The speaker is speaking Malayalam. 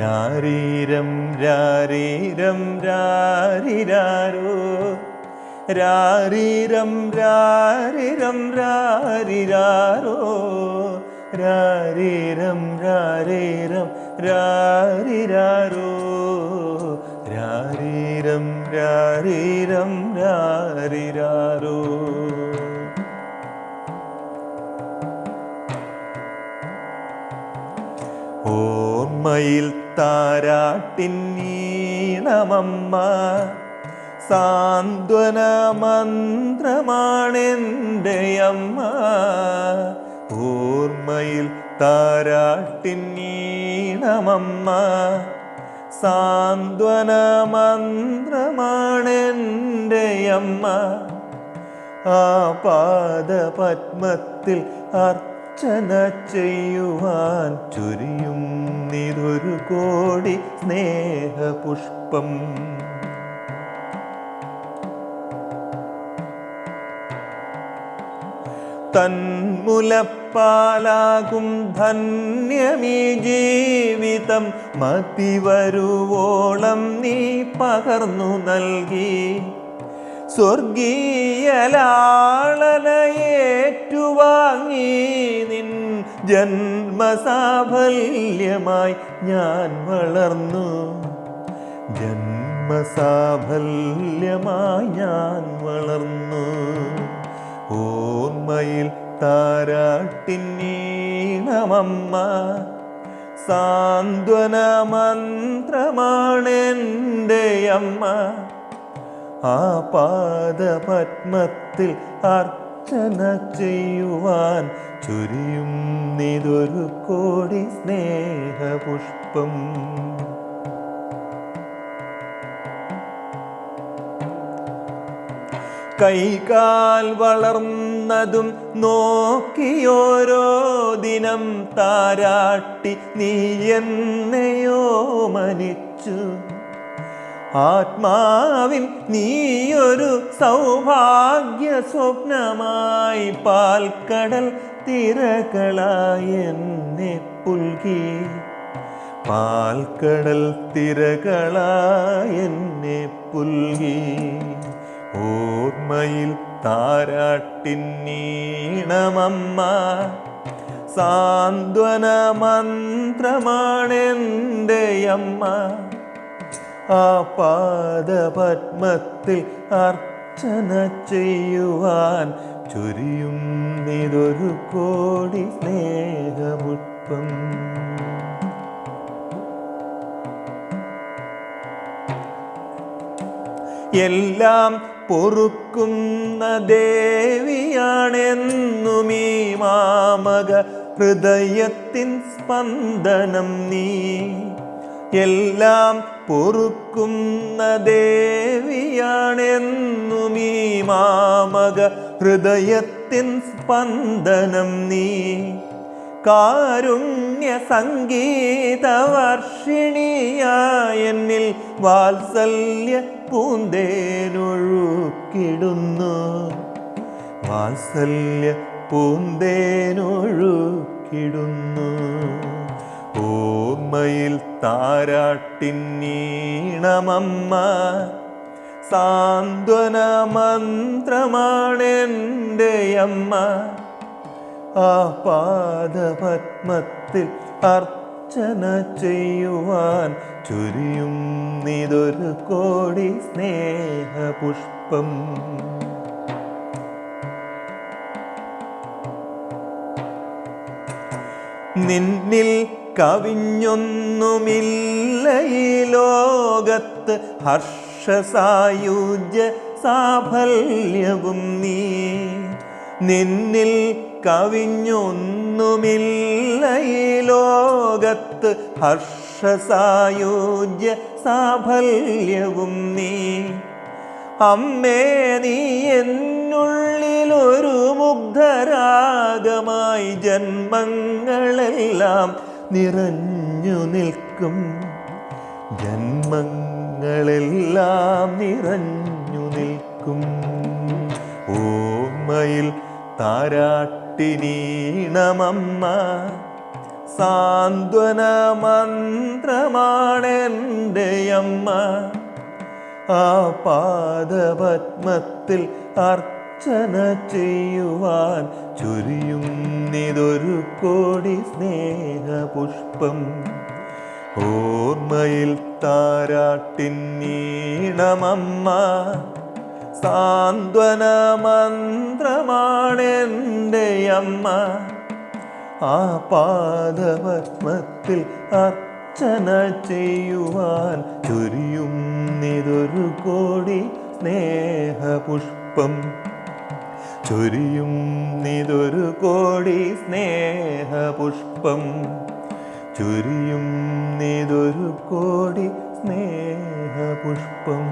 രാരീരം രാരീരം രാരിരാരോ രാരീരം രാരീരം രാരിരാരോ രാരീരം രാരീരം രാരിരാരോ രാരീരം രാരീരം രാരിരാരോ. ഓർമ്മയിൽ താരാട്ടിൻ ഈണമമ്മ സാന്ത്വന മന്ത്രമാണെൻ്റെ അമ്മ. ഓർമ്മയിൽ താരാട്ടിൻ ഈണമമ്മ സാന്ത്വന മന്ത്രമാണെൻ്റെ അമ്മ. ആ പാദപത്മത്തിൽ അർച്ചന ചെയ്യുവാൻ ചൊരിയും നിതൊരു കോടി സ്നേഹപുഷ്പം. തന്മുലപ്പാലാകും ധന്യമീ ജീവിതം മതിവരുവോളം നീ പകർന്നു നൽകി. സ്വർഗീയലാളനയേറ്റുവാങ്ങി നിൻ ജന്മസാഫല്യമായി ഞാൻ വളർന്നു. ജന്മസാഫല്യമായി ഞാൻ വളർന്നു. ഓർമ്മയിൽ താരാട്ടിൻ ഈണമമ്മ സാന്ത്വന മന്ത്രമാണെൻ്റെ അമ്മ. ആ പാദപത്മത്തിൽ അർച്ചന ചെയ്യുവാൻ ചൊരിയും നിതൊരു കോടി സ്നേഹപുഷ്പം. കൈകാൽ വളർന്നതും നോക്കിയോരോ ദിനം താരാട്ടി നീ എന്നെയോ മനിച്ചു. ആത്മാവിൽ നീയൊരു സൗഭാഗ്യ സ്വപ്നമായി പാൽക്കടൽ തിരകളായി എന്നെ പുൽകി. പാൽക്കടൽ തിരകളായി എന്നെ പുൽകി. ഓർമ്മയിൽ താരാട്ടിൻ ഈണമമ്മ സാന്ത്വന മന്ത്രമാണെൻ്റെ അമ്മ. ആ പാദപത്മത്തിൽ അർച്ചന ചെയ്യുവാൻ ചൊരിയും നിതൊരു കോടി സ്നേഹപുഷ്പം. എല്ലാം പൊറുക്കുന്ന ദേവിയാണെന്നുമീ മാമക ഹൃദയത്തിൻ സ്പന്ദനം നീ. എല്ലാം പൊറുക്കുന്ന ദേവിയാണെന്നുമീ മാമക ഹൃദയത്തിൻ സ്പന്ദനം നീ. കാരുണ്യ സംഗീതവർഷിണിയായെന്നിൽ വാത്സല്യ പൂന്തേനൊഴുക്കിടുന്നു. വാത്സല്യ പൂന്തേനൊഴുക്കിടുന്നു. ഓർമ്മയിൽ താരാട്ടിൻ ഈണമമ്മ സാന്ത്വന മന്ത്രമാണെൻ്റെ അമ്മ. ആ പാദപത്മത്തിൽ അർച്ചന ചെയ്യുവാൻ ചൊരിയും നിതൊരു കോടി സ്നേഹപുഷ്പം. നിന്നിൽ കവിഞ്ഞൊന്നുമില്ല ഈ ലോകത്ത് ഹർഷസായുജ്യ സാഫല്യവും നീ. നിന്നിൽ കവിഞ്ഞൊന്നുമില്ല ഈ ലോകത്ത് ഹർഷസായുജ്യ സാഫല്യവും നീ. അമ്മേ നീ എന്നുള്ളിലൊരു മുഗ്ധരാഗമായി ജന്മങ്ങളെല്ലാം നിറഞ്ഞു നിൽക്കും. ജന്മങ്ങളെല്ലാം നിറഞ്ഞു നിൽക്കും. ഓർമ്മയിൽ താരാട്ടിനീണമമ്മ സാന്ത്വന മന്ത്രമാണെൻ്റെ അമ്മ. ആ പാദപത്മത്തിൽ അർച്ചന ചെയ്യുവാൻ ചൊരിയുന്നിതൊരു കോടി സ്നേഹപുഷ്പം. ഓർമ്മയിൽ താരാട്ടിന്നീണമമ്മ, സാന്ത്വന മന്ത്രമാണെൻ്റെ അമ്മ. ആ പാദപത്മത്തിൽ അർച്ചന ചെയ്യുവാൻ ചൊരിയുന്നിതൊരു കോടി സ്നേഹപുഷ്പം. ചൊരിയുന്നിതൊരു കോടി സ്നേഹപുഷ്പം. ചൊരിയുന്നിതൊരു കോടി സ്നേഹപുഷ്പം.